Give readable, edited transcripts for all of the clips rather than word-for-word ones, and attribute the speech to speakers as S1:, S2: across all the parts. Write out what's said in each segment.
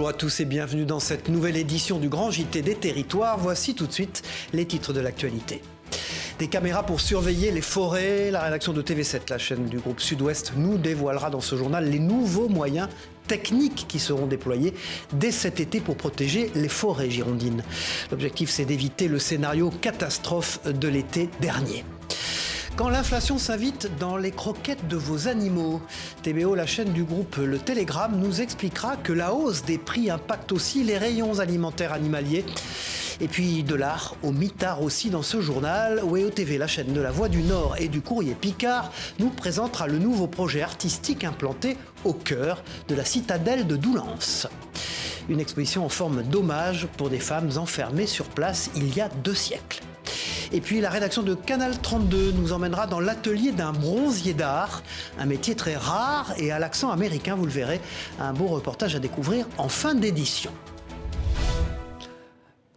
S1: Bonjour à tous et bienvenue dans cette nouvelle édition du Grand JT des Territoires. Voici tout de suite les titres de l'actualité. Des caméras pour surveiller les forêts. La rédaction de TV7, la chaîne du groupe Sud-Ouest, nous dévoilera dans ce journal les nouveaux moyens techniques qui seront déployés dès cet été pour protéger les forêts girondines. L'objectif, c'est d'éviter le scénario catastrophe de l'été dernier. Quand l'inflation s'invite dans les croquettes de vos animaux, TBO, la chaîne du groupe Le Télégramme, nous expliquera que la hausse des prix impacte aussi les rayons alimentaires animaliers. Et puis de l'art au mitard aussi dans ce journal. WEO TV, la chaîne de la Voix du Nord et du Courrier Picard, nous présentera le nouveau projet artistique implanté au cœur de la citadelle de Doullens. Une exposition en forme d'hommage pour des femmes enfermées sur place il y a 2 siècles. Et puis la rédaction de Canal 32 nous emmènera dans l'atelier d'un bronzier d'art, un métier très rare et à l'accent américain, vous le verrez, un beau reportage à découvrir en fin d'édition.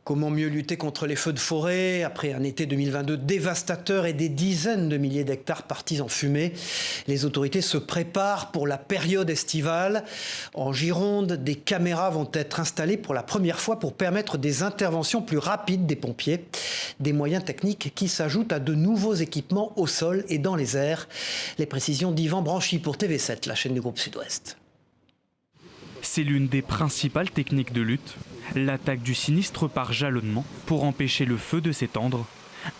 S1: Comment mieux lutter contre les feux de forêt après un été 2022 dévastateur et des dizaines de milliers d'hectares partis en fumée? Les autorités se préparent pour la période estivale. En Gironde, des caméras vont être installées pour la première fois pour permettre des interventions plus rapides des pompiers. Des moyens techniques qui s'ajoutent à de nouveaux équipements au sol et dans les airs. Les précisions d'Yvan Branchy pour TV7, la chaîne du groupe Sud-Ouest.
S2: C'est l'une des principales techniques de lutte, l'attaque du sinistre par jalonnement pour empêcher le feu de s'étendre.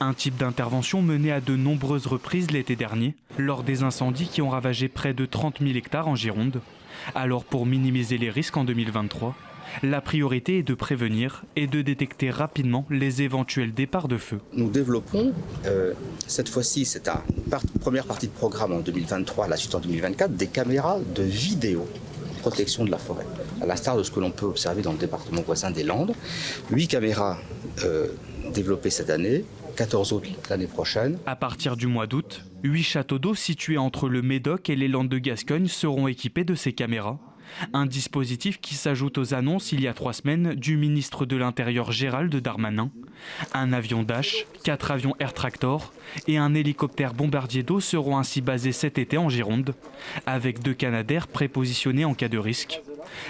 S2: Un type d'intervention mené à de nombreuses reprises l'été dernier, lors des incendies qui ont ravagé près de 30 000 hectares en Gironde. Alors pour minimiser les risques en 2023, la priorité est de prévenir et de détecter rapidement les éventuels départs de feu.
S3: Nous développons, cette fois-ci, c'est une première partie de programme en 2023, la suite en 2024, des caméras de vidéo. Protection de la forêt, à l'instar de ce que l'on peut observer dans le département voisin des Landes. 8 caméras développées cette année, 14 autres l'année prochaine.
S2: À partir du mois d'août, 8 châteaux d'eau situés entre le Médoc et les Landes de Gascogne seront équipés de ces caméras. Un dispositif qui s'ajoute aux annonces il y a 3 semaines du ministre de l'Intérieur Gérald Darmanin. Un avion Dash, 4 avions Air Tractor et un hélicoptère bombardier d'eau seront ainsi basés cet été en Gironde, avec 2 Canadair prépositionnés en cas de risque.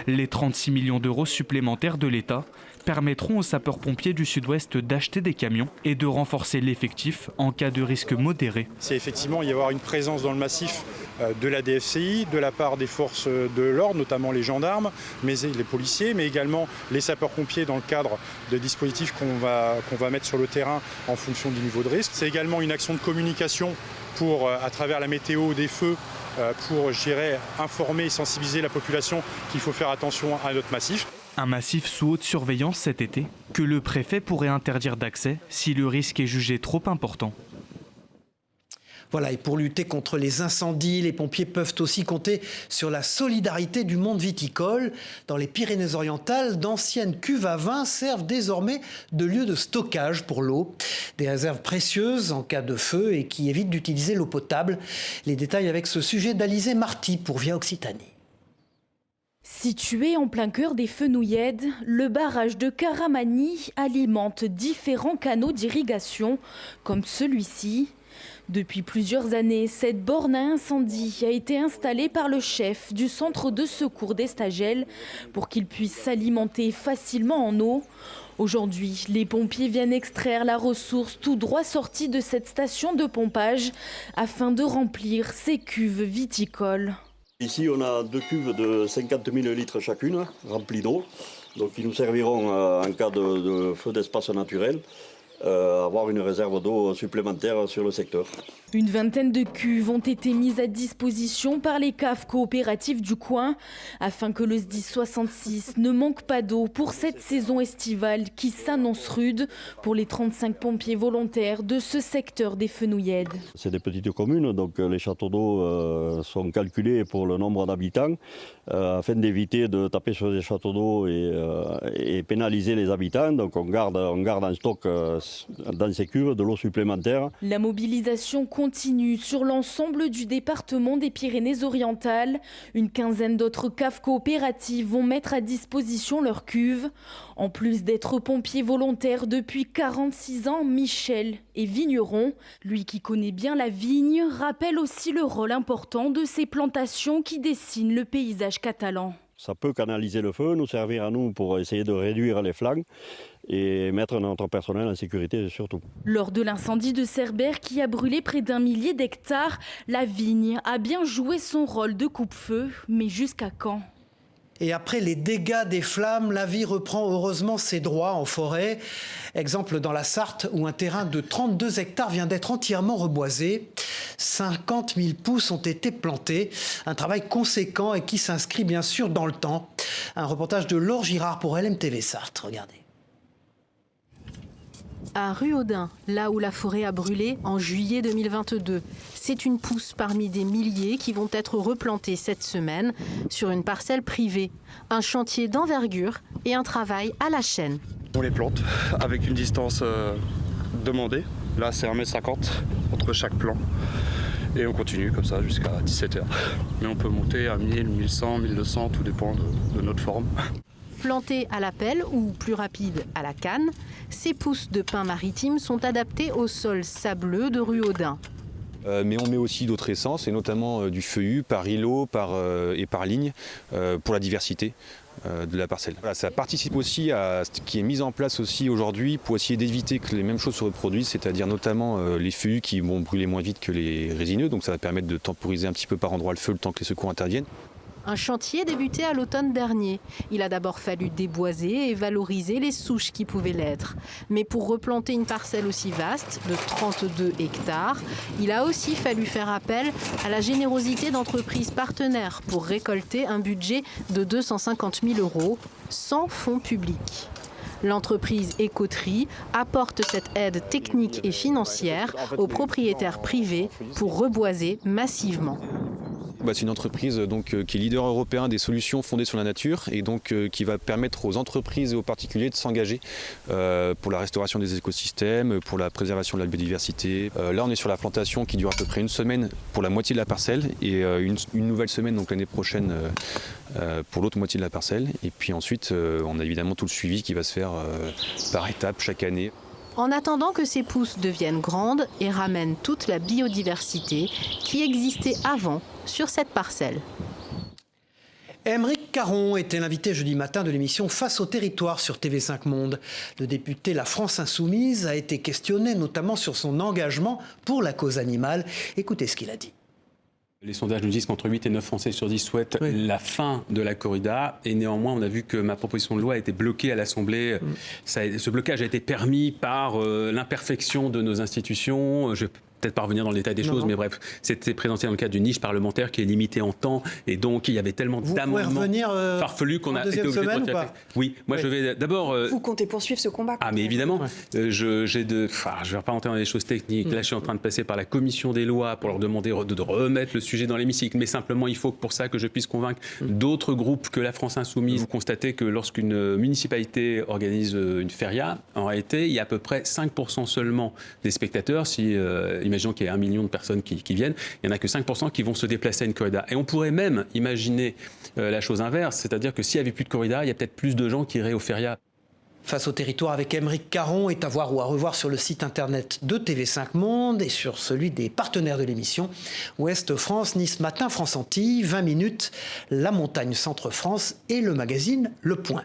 S2: Les 36 millions d'euros supplémentaires de l'État permettront aux sapeurs-pompiers du Sud-Ouest d'acheter des camions et de renforcer l'effectif en cas de risque modéré.
S4: C'est effectivement y avoir une présence dans le massif de la DFCI, de la part des forces de l'ordre, notamment les gendarmes, mais les policiers, mais également les sapeurs-pompiers dans le cadre de dispositifs qu'on va mettre sur le terrain en fonction du niveau de risque. C'est également une action de communication pour, à travers la météo des feux, pour, informer et sensibiliser la population qu'il faut faire attention à notre massif.
S2: Un massif sous haute surveillance cet été, que le préfet pourrait interdire d'accès si le risque est jugé trop important.
S1: Voilà, et pour lutter contre les incendies, les pompiers peuvent aussi compter sur la solidarité du monde viticole. Dans les Pyrénées-Orientales, d'anciennes cuves à vin servent désormais de lieu de stockage pour l'eau. Des réserves précieuses en cas de feu et qui évitent d'utiliser l'eau potable. Les détails avec ce sujet d'Alizé Marty pour Via Occitanie.
S5: Situé en plein cœur des Fenouillèdes, le barrage de Caramani alimente différents canaux d'irrigation, comme celui-ci. Depuis plusieurs années, cette borne à incendie a été installée par le chef du centre de secours d'Estagel pour qu'il puisse s'alimenter facilement en eau. Aujourd'hui, les pompiers viennent extraire la ressource tout droit sortie de cette station de pompage afin de remplir ces cuves viticoles.
S6: Ici, on a 2 cuves de 50 000 litres chacune, remplies d'eau, donc qui nous serviront en cas de feu d'espace naturel. Avoir une réserve d'eau supplémentaire sur le secteur.
S5: Une vingtaine de cuves ont été mises à disposition par les caves coopératives du coin afin que le SDIS 66 ne manque pas d'eau pour cette saison estivale qui s'annonce rude pour les 35 pompiers volontaires de ce secteur des Fenouillèdes.
S6: C'est des petites communes, donc les châteaux d'eau sont calculés pour le nombre d'habitants afin d'éviter de taper sur des châteaux d'eau et pénaliser les habitants. Donc on garde en stock dans ces cuves de l'eau supplémentaire.
S5: La mobilisation continue sur l'ensemble du département des Pyrénées-Orientales. Une quinzaine d'autres caves coopératives vont mettre à disposition leurs cuves. En plus d'être pompier volontaire depuis 46 ans, Michel est vigneron. Lui qui connaît bien la vigne rappelle aussi le rôle important de ces plantations qui dessinent le paysage catalan.
S6: Ça peut canaliser le feu, nous servir à nous pour essayer de réduire les flammes et mettre notre personnel en sécurité surtout.
S5: Lors de l'incendie de Cerbère qui a brûlé près d'1 millier d'hectares, la vigne a bien joué son rôle de coupe-feu, mais jusqu'à quand ?
S1: Et après les dégâts des flammes, la vie reprend heureusement ses droits en forêt. Exemple dans la Sarthe où un terrain de 32 hectares vient d'être entièrement reboisé. 50 000 pousses ont été plantées. Un travail conséquent et qui s'inscrit bien sûr dans le temps. Un reportage de Laure Girard pour LMTV Sarthe. Regardez.
S7: À Ruaudin, là où la forêt a brûlé en juillet 2022. C'est une pousse parmi des milliers qui vont être replantées cette semaine sur une parcelle privée. Un chantier d'envergure et un travail à la chaîne.
S8: On les plante avec une distance demandée. Là, c'est 1,50 m entre chaque plant. Et on continue comme ça jusqu'à 17h. Mais on peut monter à 1000, 1100, 1200, tout dépend de notre forme.
S7: Plantées à la pelle ou plus rapide à la canne, ces pousses de pin maritime sont adaptées au sol sableux de Ruaudin.
S9: Mais on met aussi d'autres essences, et notamment du feuillu par îlot et par ligne pour la diversité de la parcelle. Voilà, ça participe aussi à ce qui est mis en place aussi aujourd'hui pour essayer d'éviter que les mêmes choses se reproduisent, c'est-à-dire notamment les feuillus qui vont brûler moins vite que les résineux, donc ça va permettre de temporiser un petit peu par endroit le feu le temps que les secours interviennent.
S7: Un chantier débuté à l'automne dernier. Il a d'abord fallu déboiser et valoriser les souches qui pouvaient l'être. Mais pour replanter une parcelle aussi vaste, de 32 hectares, il a aussi fallu faire appel à la générosité d'entreprises partenaires pour récolter un budget de 250 000 € sans fonds publics. L'entreprise Écoterie apporte cette aide technique et financière aux propriétaires privés pour reboiser massivement.
S9: C'est une entreprise qui est leader européen des solutions fondées sur la nature et qui va permettre aux entreprises et aux particuliers de s'engager pour la restauration des écosystèmes, pour la préservation de la biodiversité. Là, on est sur la plantation qui dure à peu près une semaine pour la moitié de la parcelle et une nouvelle semaine donc l'année prochaine pour l'autre moitié de la parcelle. Et puis ensuite, on a évidemment tout le suivi qui va se faire par étapes chaque année.
S7: En attendant que ces pousses deviennent grandes et ramènent toute la biodiversité qui existait avant sur cette parcelle.
S1: Aymeric Caron était l'invité jeudi matin de l'émission Face au territoire sur TV5 Monde. Le député La France Insoumise a été questionné notamment sur son engagement pour la cause animale. Écoutez ce qu'il a dit.
S10: Les sondages nous disent qu'entre 8 et 9 Français sur 10 souhaitent la fin de la corrida. Et néanmoins, on a vu que ma proposition de loi a été bloquée à l'Assemblée. Ce blocage a été permis par l'imperfection de nos institutions. Je vais peut-être pas revenir dans le détail des choses, mais bref, c'était présenté dans le cadre d'une niche parlementaire qui est limitée en temps. Et donc, il y avait tellement d'amendements farfelus qu'on a été obligé de retirer. Oui, moi je vais d'abord...
S11: Vous comptez poursuivre ce combat?
S10: Ah, mais évidemment. Je vais pas rentrer dans les choses techniques. Là, je suis en train de passer par la commission des lois pour leur demander de remettre le sujet dans l'hémicycle. Mais simplement, il faut que pour ça que je puisse convaincre d'autres groupes que la France Insoumise. Vous constatez que lorsqu'une municipalité organise une feria, en réalité, il y a à peu près 5% seulement des spectateurs. Imaginons qu'il y ait 1 million de personnes qui viennent, il n'y en a que 5% qui vont se déplacer à une corrida. Et on pourrait même imaginer la chose inverse, c'est-à-dire que s'il n'y avait plus de corrida, il y a peut-être plus de gens qui iraient aux férias.
S1: Face au territoire avec Aymeric Caron est à voir ou à revoir sur le site internet de TV5 Monde et sur celui des partenaires de l'émission Ouest France, Nice Matin, France Antilles, 20 minutes, La Montagne Centre France et le magazine Le Point.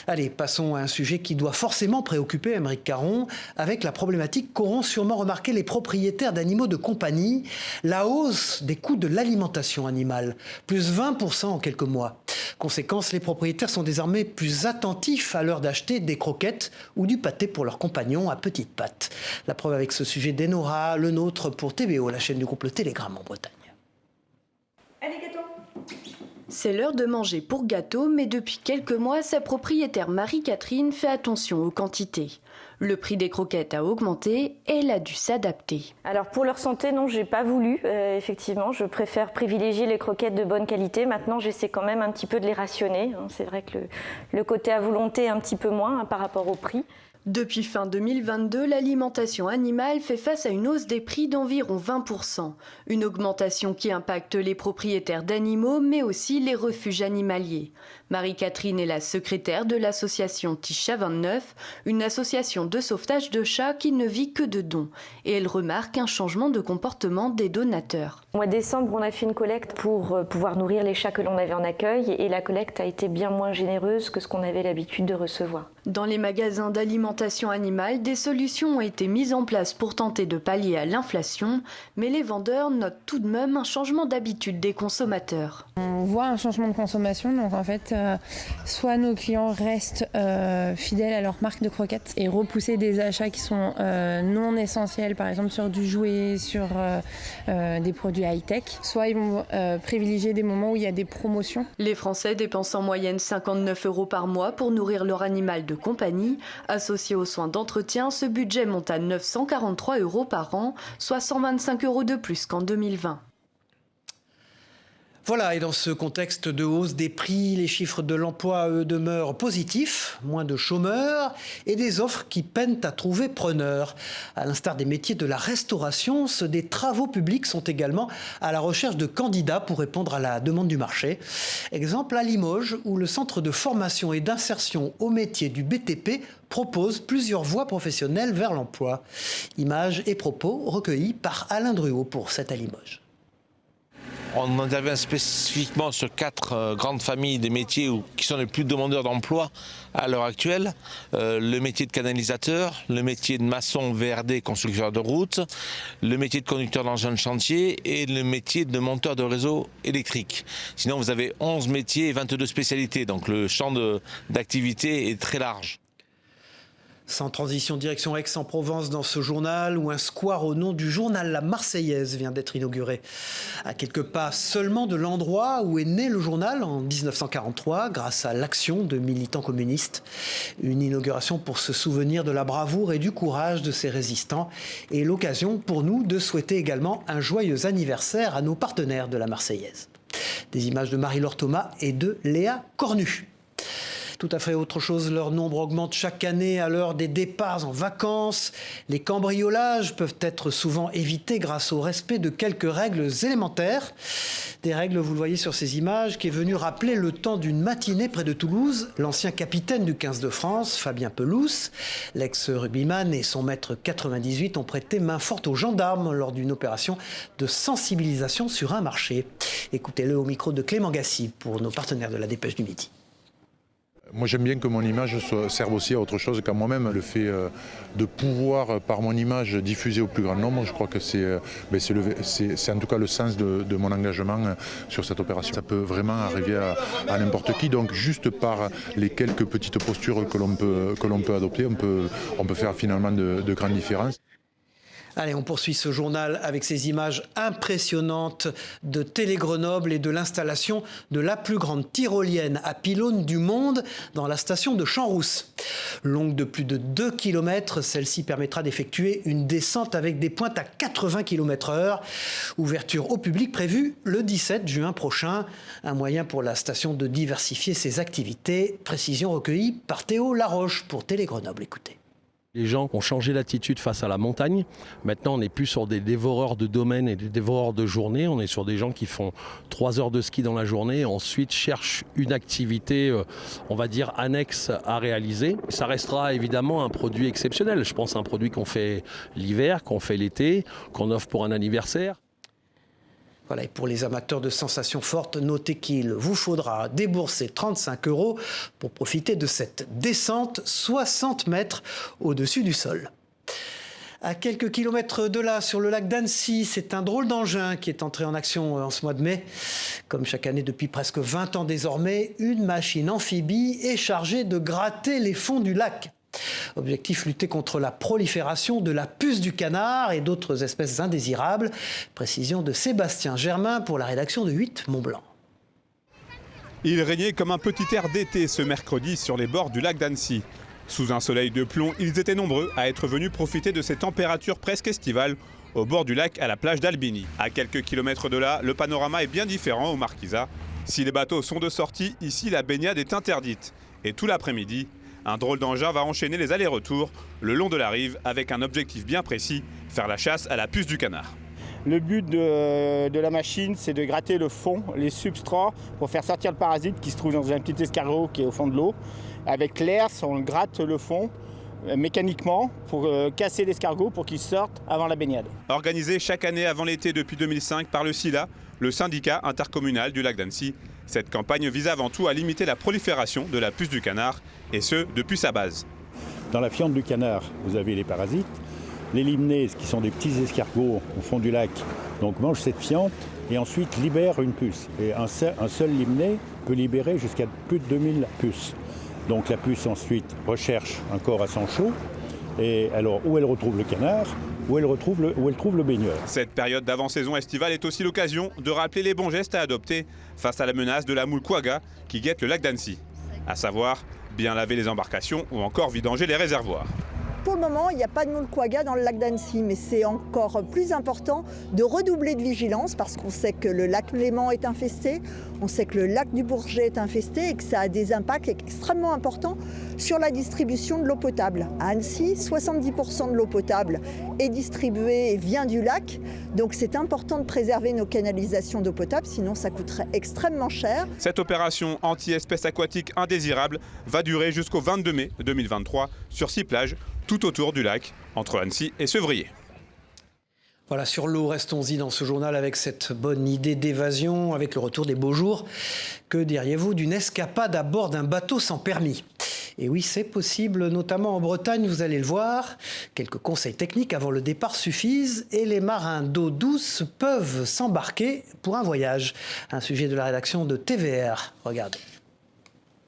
S1: Allez, passons à un sujet qui doit forcément préoccuper Aymeric Caron, avec la problématique qu'auront sûrement remarqué les propriétaires d'animaux de compagnie, la hausse des coûts de l'alimentation animale, plus 20% en quelques mois. Conséquence, les propriétaires sont désormais plus attentifs à l'heure d'acheter des croquettes ou du pâté pour leurs compagnons à petites pattes. La preuve avec ce sujet d'Enora, le nôtre pour TVO, la chaîne du groupe Le Télégramme en Bretagne.
S11: Allez, gâteau! C'est l'heure de manger pour Gâteau, mais depuis quelques mois, sa propriétaire Marie-Catherine fait attention aux quantités. Le prix des croquettes a augmenté et elle a dû s'adapter.
S12: Alors pour leur santé, non, j'ai pas voulu. Effectivement, je préfère privilégier les croquettes de bonne qualité. Maintenant, j'essaie quand même un petit peu de les rationner. C'est vrai que le côté à volonté est un petit peu moins par rapport au prix.
S11: Depuis fin 2022, l'alimentation animale fait face à une hausse des prix d'environ 20%. Une augmentation qui impacte les propriétaires d'animaux, mais aussi les refuges animaliers. Marie-Catherine est la secrétaire de l'association Ticha 29, une association de sauvetage de chats qui ne vit que de dons. Et elle remarque un changement de comportement des donateurs.
S12: Au mois de décembre, on a fait une collecte pour pouvoir nourrir les chats que l'on avait en accueil et la collecte a été bien moins généreuse que ce qu'on avait l'habitude de recevoir.
S11: Dans les magasins d'alimentation animale, des solutions ont été mises en place pour tenter de pallier à l'inflation, mais les vendeurs notent tout de même un changement d'habitude des consommateurs.
S13: On voit un changement de consommation, donc en fait, soit nos clients restent fidèles à leur marque de croquettes et repousser des achats qui sont non essentiels, par exemple sur du jouet, sur des produits high-tech, soit ils vont privilégier des moments où il y a des promotions.
S11: Les Français dépensent en moyenne 59 € par mois pour nourrir leur animal de compagnie. Associé aux soins d'entretien, ce budget monte à 943 € par an, soit 125 € de plus qu'en 2020.
S1: Voilà, et dans ce contexte de hausse des prix, les chiffres de l'emploi, eux, demeurent positifs, moins de chômeurs et des offres qui peinent à trouver preneurs. À l'instar des métiers de la restauration, ceux des travaux publics sont également à la recherche de candidats pour répondre à la demande du marché. Exemple à Limoges, où le centre de formation et d'insertion au métier du BTP propose plusieurs voies professionnelles vers l'emploi. Images et propos recueillis par Alain Druot pour 7 à Limoges.
S14: On intervient spécifiquement sur 4 grandes familles de métiers qui sont les plus demandeurs d'emploi à l'heure actuelle. Le métier de canalisateur, le métier de maçon VRD, constructeur de route, le métier de conducteur d'engin de chantier et le métier de monteur de réseau électrique. Sinon, vous avez 11 métiers et 22 spécialités, donc le champ d'activité est très large.
S1: Sans transition, direction Aix-en-Provence dans ce journal où un square au nom du journal La Marseillaise vient d'être inauguré. À quelques pas seulement de l'endroit où est né le journal en 1943 grâce à l'action de militants communistes. Une inauguration pour se souvenir de la bravoure et du courage de ces résistants et l'occasion pour nous de souhaiter également un joyeux anniversaire à nos partenaires de La Marseillaise. Des images de Marie-Laure Thomas et de Léa Cornu. Tout à fait autre chose, leur nombre augmente chaque année à l'heure des départs en vacances. Les cambriolages peuvent être souvent évités grâce au respect de quelques règles élémentaires. Des règles, vous le voyez sur ces images, qui est venu rappeler le temps d'une matinée près de Toulouse. L'ancien capitaine du 15 de France, Fabien Pelouse, l'ex-rugbyman et son maître 98 ont prêté main forte aux gendarmes lors d'une opération de sensibilisation sur un marché. Écoutez-le au micro de Clément Gassi pour nos partenaires de la Dépêche du Midi.
S15: Moi j'aime bien que mon image serve aussi à autre chose qu'à moi-même. Le fait de pouvoir par mon image diffuser au plus grand nombre, je crois que c'est en tout cas le sens de mon engagement sur cette opération. Ça peut vraiment arriver à n'importe qui, donc juste par les quelques petites postures que l'on peut adopter, on peut faire finalement de grandes différences.
S1: Allez, on poursuit ce journal avec ces images impressionnantes de Télé-Grenoble et de l'installation de la plus grande tyrolienne à pylône du monde dans la station de Champs-Rousse. Longue de plus de 2 km, celle-ci permettra d'effectuer une descente avec des pointes à 80 km/h. Ouverture au public prévue le 17 juin prochain. Un moyen pour la station de diversifier ses activités. Précision recueillie par Théo Laroche pour Télé-Grenoble. Écoutez.
S16: Les gens ont changé l'attitude face à la montagne. Maintenant, on n'est plus sur des dévoreurs de domaines et des dévoreurs de journées. On est sur des gens qui font 3 heures de ski dans la journée et ensuite cherchent une activité, on va dire, annexe à réaliser. Ça restera évidemment un produit exceptionnel. Je pense à un produit qu'on fait l'hiver, qu'on fait l'été, qu'on offre pour un anniversaire.
S1: Voilà, et pour les amateurs de sensations fortes, notez qu'il vous faudra débourser 35 € pour profiter de cette descente 60 mètres au-dessus du sol. À quelques kilomètres de là, sur le lac d'Annecy, c'est un drôle d'engin qui est entré en action en ce mois de mai. Comme chaque année depuis presque 20 ans désormais, une machine amphibie est chargée de gratter les fonds du lac. Objectif, lutter contre la prolifération de la puce du canard et d'autres espèces indésirables. Précision de Sébastien Germain pour la rédaction de 8 Mont-Blanc.
S17: Il régnait comme un petit air d'été ce mercredi sur les bords du lac d'Annecy. Sous un soleil de plomb, ils étaient nombreux à être venus profiter de ces températures presque estivales au bord du lac à la plage d'Albini. À quelques kilomètres de là, le panorama est bien différent au Marquisat. Si les bateaux sont de sortie, ici la baignade est interdite. Et tout l'après-midi, un drôle d'engin va enchaîner les allers-retours le long de la rive avec un objectif bien précis, faire la chasse à la puce du canard.
S18: Le but de la machine, c'est de gratter le fond, les substrats, pour faire sortir le parasite qui se trouve dans un petit escargot qui est au fond de l'eau. Avec l'air, on gratte le fond mécaniquement pour casser l'escargot pour qu'il sorte avant la baignade.
S17: Organisé chaque année avant l'été depuis 2005 par le SILA, le syndicat intercommunal du lac d'Annecy, cette campagne vise avant tout à limiter la prolifération de la puce du canard, et ce, depuis sa base.
S19: Dans la fiente du canard, vous avez les parasites. Les limnés, qui sont des petits escargots au fond du lac, donc mangent cette fiente et ensuite libèrent une puce. Et un seul limné peut libérer jusqu'à plus de 2000 puces. Donc la puce ensuite recherche un corps à sang chaud, et alors où elle retrouve le canard, où elle trouve le baigneur.
S17: Cette période d'avant-saison estivale est aussi l'occasion de rappeler les bons gestes à adopter face à la menace de la moule quagga qui guette le lac d'Annecy. À savoir, bien laver les embarcations ou encore vidanger les réservoirs.
S20: Pour le moment, il n'y a pas de moule quagga dans le lac d'Annecy, mais c'est encore plus important de redoubler de vigilance parce qu'on sait que le lac Léman est infesté, on sait que le lac du Bourget est infesté et que ça a des impacts extrêmement importants sur la distribution de l'eau potable. À Annecy, 70% de l'eau potable est distribuée et vient du lac, donc c'est important de préserver nos canalisations d'eau potable, sinon ça coûterait extrêmement cher.
S17: Cette opération anti-espèces aquatiques indésirables va durer jusqu'au 22 mai 2023 sur 6 plages tout autour du lac, entre Annecy et Sevrier.
S1: Voilà, sur l'eau, restons-y dans ce journal avec cette bonne idée d'évasion, avec le retour des beaux jours. Que diriez-vous d'une escapade à bord d'un bateau sans permis ? Et oui, c'est possible, notamment en Bretagne, vous allez le voir. Quelques conseils techniques avant le départ suffisent et les marins d'eau douce peuvent s'embarquer pour un voyage. Un sujet de la rédaction de TVR. Regardez.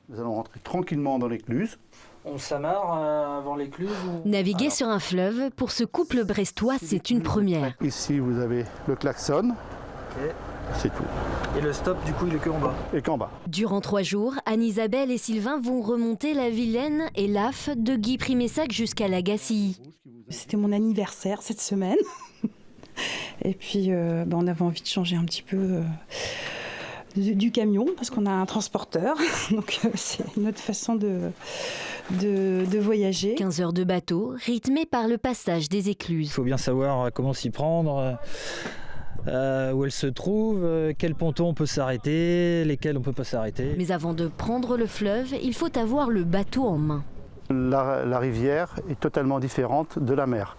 S21: Nous allons rentrer tranquillement dans l'écluse.
S22: On s'amarre avant l'écluse ou...
S23: Naviguer sur un fleuve, pour ce couple brestois, c'est une première.
S21: Ici, vous avez le klaxon.
S22: Okay.
S21: C'est tout.
S22: Et le stop, du coup, il est qu'en bas.
S21: Et qu'en bas.
S23: Durant 3 jours, Anne-Isabelle et Sylvain vont remonter la Vilaine et l'Aff de Guy Primessac jusqu'à la Gacilly.
S24: C'était mon anniversaire cette semaine. Et puis, on avait envie de changer un petit peu... du camion, parce qu'on a un transporteur, donc c'est une autre façon de voyager.
S23: 15 heures de bateau, rythmées par le passage des écluses.
S22: Il faut bien savoir comment s'y prendre, où elle se trouve, quel ponton on peut s'arrêter, lesquels on ne peut pas s'arrêter.
S23: Mais avant de prendre le fleuve, il faut avoir le bateau en main.
S21: La rivière est totalement différente de la mer.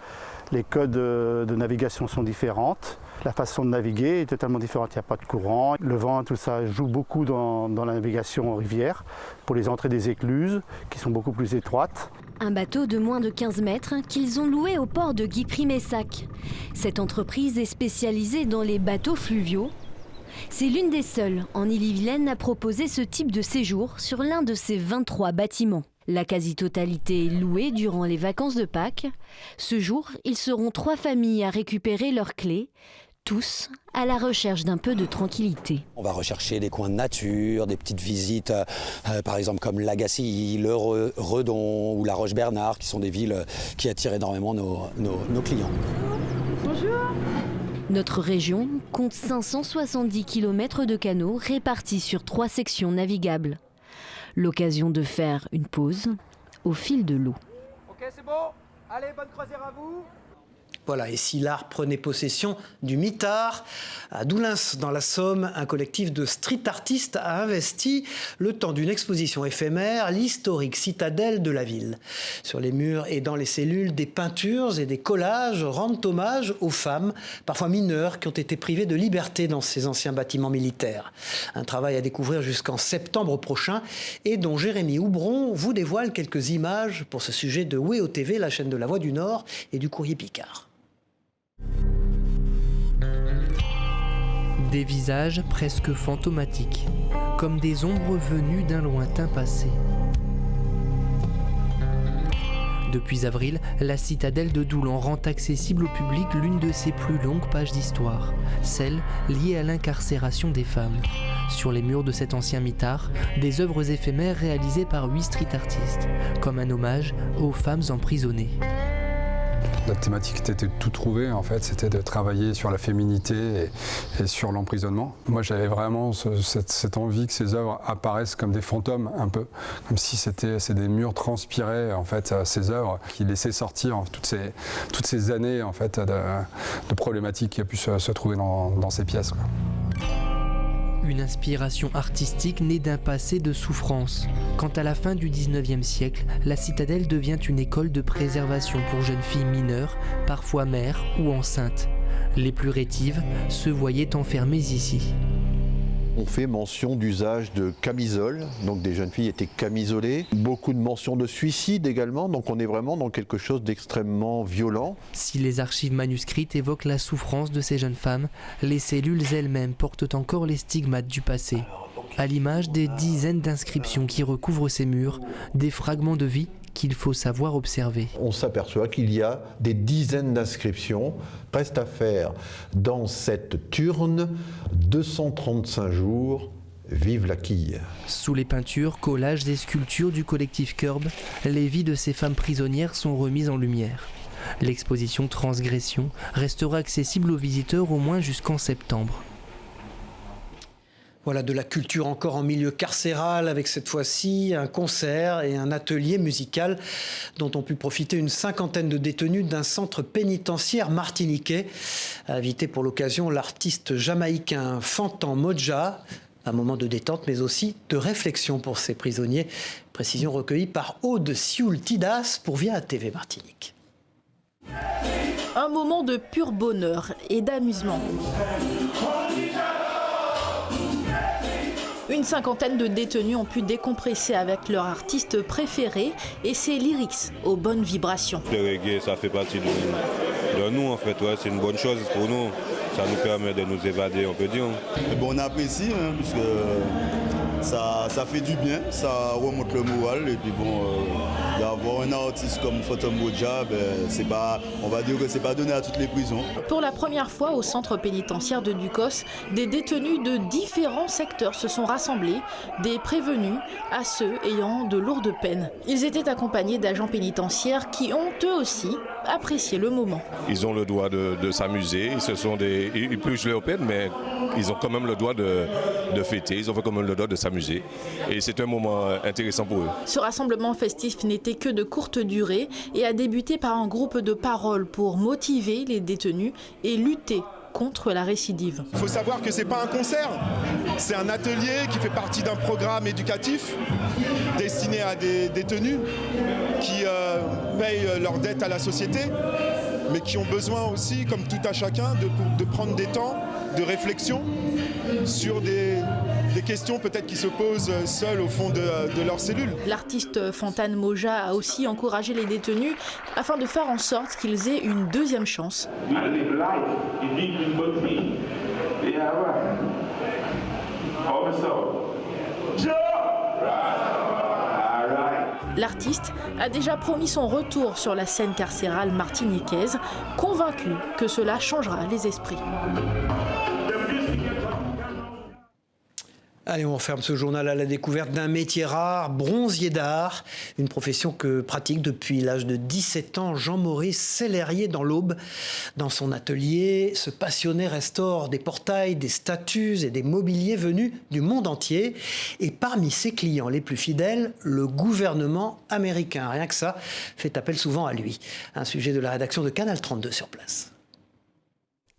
S21: Les codes de navigation sont différentes. La façon de naviguer est totalement différente. Il n'y a pas de courant. Le vent, tout ça joue beaucoup dans la navigation en rivière pour les entrées des écluses qui sont beaucoup plus étroites.
S23: Un bateau de moins de 15 mètres qu'ils ont loué au port de Guy Primessac. Cette entreprise est spécialisée dans les bateaux fluviaux. C'est l'une des seules en Ille-et-Vilaine à proposer ce type de séjour sur l'un de ses 23 bâtiments. La quasi-totalité est louée durant les vacances de Pâques. Ce jour, ils seront 3 familles à récupérer leurs clés, tous à la recherche d'un peu de tranquillité.
S25: On va rechercher des coins de nature, des petites visites, par exemple comme la Gacilly, le Redon ou la Roche-Bernard, qui sont des villes qui attirent énormément nos clients.
S23: Bonjour. Notre région compte 570 km de canaux répartis sur 3 sections navigables. L'occasion de faire une pause au fil de l'eau.
S22: Ok, c'est bon. Allez, bonne croisière à vous.
S1: Voilà, et si l'art prenait possession du mitard, à Doulins, dans la Somme, un collectif de street artistes a investi, le temps d'une exposition éphémère, l'historique citadelle de la ville. Sur les murs et dans les cellules, des peintures et des collages rendent hommage aux femmes, parfois mineures, qui ont été privées de liberté dans ces anciens bâtiments militaires. Un travail à découvrir jusqu'en septembre prochain et dont Jérémy Houbron vous dévoile quelques images pour ce sujet de WEO TV, la chaîne de la Voix du Nord et du Courrier Picard.
S26: Des visages presque fantomatiques, comme des ombres venues d'un lointain passé. Depuis avril, la citadelle de Doulan rend accessible au public l'une de ses plus longues pages d'histoire, celle liée à l'incarcération des femmes. Sur les murs de cet ancien mitard, des œuvres éphémères réalisées par 8 street artistes, comme un hommage aux femmes emprisonnées.
S27: La thématique était de tout trouver, en fait, c'était de travailler sur la féminité et sur l'emprisonnement. Moi, j'avais vraiment cette envie que ces œuvres apparaissent comme des fantômes, un peu, comme si c'est des murs transpirés, en fait, ces œuvres qui laissaient sortir toutes ces années, en fait, de problématiques qui a pu se trouver dans ces pièces, quoi.
S26: Une inspiration artistique née d'un passé de souffrance. Quand à la fin du 19e siècle, la citadelle devient une école de préservation pour jeunes filles mineures, parfois mères ou enceintes. Les plus rétives se voyaient enfermées ici.
S2: On fait mention d'usage de camisoles, donc des jeunes filles étaient camisolées. Beaucoup de mentions de suicide également, donc on est vraiment dans quelque chose d'extrêmement violent.
S26: Si les archives manuscrites évoquent la souffrance de ces jeunes femmes, les cellules elles-mêmes portent encore les stigmates du passé. À l'image des dizaines d'inscriptions qui recouvrent ces murs, des fragments de vie qu'il faut savoir observer.
S2: On s'aperçoit qu'il y a des dizaines d'inscriptions. Reste à faire dans cette turne 235 jours. Vive la quille.
S26: Sous les peintures, collages et sculptures du collectif Curb, les vies de ces femmes prisonnières sont remises en lumière. L'exposition Transgression restera accessible aux visiteurs au moins jusqu'en septembre.
S1: Voilà de la culture encore en milieu carcéral avec cette fois-ci un concert et un atelier musical dont ont pu profiter une cinquantaine de détenus d'un centre pénitentiaire martiniquais. Invité pour l'occasion l'artiste jamaïcain Fantan Modja. Un moment de détente mais aussi de réflexion pour ces prisonniers. Précision recueillie par Aude Sioul-Tidas pour Via TV Martinique.
S3: Un moment de pur bonheur et d'amusement. Une cinquantaine de détenus ont pu décompresser avec leur artiste préféré et ses lyrics aux bonnes vibrations.
S4: Le reggae, ça fait partie de nous en fait, ouais, c'est une bonne chose pour nous. Ça nous permet de nous évader, on peut dire.
S5: Bon, on apprécie, puisque ça fait du bien, ça remonte le moral. Et puis bon, d'avoir un artiste comme Fantan Modja, on va dire que c'est pas donné à toutes les prisons.
S3: Pour la première fois au centre pénitentiaire de Ducos, des détenus de différents secteurs se sont rassemblés, des prévenus à ceux ayant de lourdes peines. Ils étaient accompagnés d'agents pénitentiaires qui ont eux aussi apprécié le moment.
S4: Ils ont le droit de s'amuser, ils purgent leur peine, mais ils ont quand même le droit de fêter, ils ont quand même le droit de s'amuser. Et c'est un moment intéressant pour eux.
S3: Ce rassemblement festif n'était que de courte durée et a débuté par un groupe de paroles pour motiver les détenus et lutter contre la récidive.
S6: Il faut savoir que ce n'est pas un concert, c'est un atelier qui fait partie d'un programme éducatif destiné à des détenus qui payent leurs dettes à la société, mais qui ont besoin aussi, comme tout à chacun, de prendre des temps de réflexion sur des questions peut-être qui se posent seuls au fond de leur cellule.
S3: L'artiste Fantan Modja a aussi encouragé les détenus afin de faire en sorte qu'ils aient une deuxième chance. L'artiste a déjà promis son retour sur la scène carcérale martiniquaise, convaincu que cela changera les esprits.
S1: Allez, on ferme ce journal à la découverte d'un métier rare, bronzier d'art, une profession que pratique depuis l'âge de 17 ans Jean-Maurice Sellerier dans l'Aube. Dans son atelier, ce passionné restaure des portails, des statues et des mobiliers venus du monde entier. Et parmi ses clients les plus fidèles, le gouvernement américain. Rien que ça fait appel souvent à lui. Un sujet de la rédaction de Canal 32 sur place.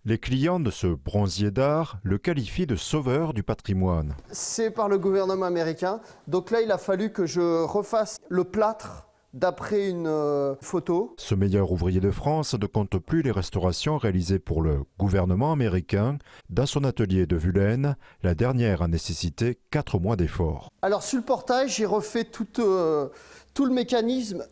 S8: Les clients de ce bronzier d'art le qualifient de sauveur du patrimoine.
S9: C'est par le gouvernement américain. Donc là, il a fallu que je refasse le plâtre d'après une photo.
S8: Ce meilleur ouvrier de France ne compte plus les restaurations réalisées pour le gouvernement américain. Dans son atelier de Vulaine, la dernière a nécessité 4 mois d'efforts.
S9: Alors sur le portail, j'ai refait tout le mécanisme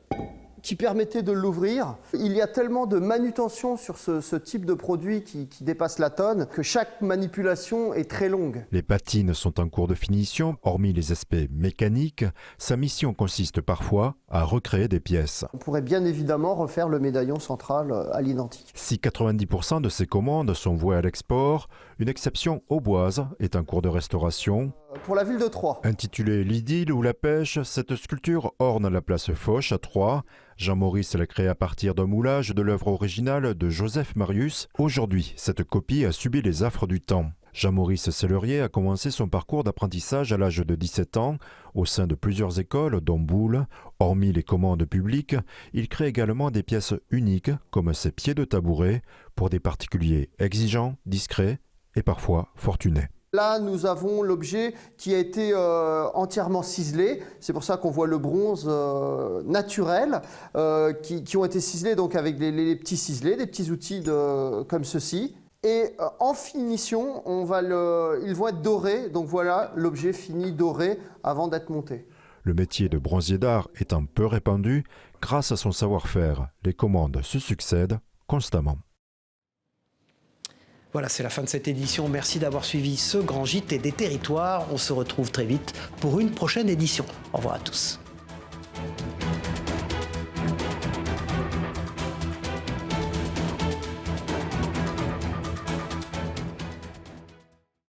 S9: qui permettait de l'ouvrir. Il y a tellement de manutention sur ce type de produit qui dépasse la tonne que chaque manipulation est très longue.
S8: Les patines sont en cours de finition. Hormis les aspects mécaniques, sa mission consiste parfois à recréer des pièces.
S9: On pourrait bien évidemment refaire le médaillon central à l'identique.
S8: Si 90% de ces commandes sont vouées à l'export, une exception auboise est en cours de restauration.
S9: Pour la ville de Troyes.
S8: Intitulée L'idylle ou la pêche, cette sculpture orne la place Foch à Troyes. Jean-Maurice l'a créée à partir d'un moulage de l'œuvre originale de Joseph Marius. Aujourd'hui, cette copie a subi les affres du temps. Jean-Maurice Sellerier a commencé son parcours d'apprentissage à l'âge de 17 ans au sein de plusieurs écoles, dont Boulle. Hormis les commandes publiques, il crée également des pièces uniques comme ces pieds de tabouret pour des particuliers exigeants, discrets et parfois fortunés.
S9: Là, nous avons l'objet qui a été entièrement ciselé. C'est pour ça qu'on voit le bronze naturel qui ont été ciselés donc avec les petits ciselés, des petits outils comme ceci. Et en finition, ils vont être dorés. Donc voilà l'objet fini doré avant d'être monté.
S8: Le métier de bronzier d'art étant peu répandu, grâce à son savoir-faire, les commandes se succèdent constamment.
S1: Voilà, c'est la fin de cette édition. Merci d'avoir suivi ce grand JT des territoires. On se retrouve très vite pour une prochaine édition. Au revoir à tous.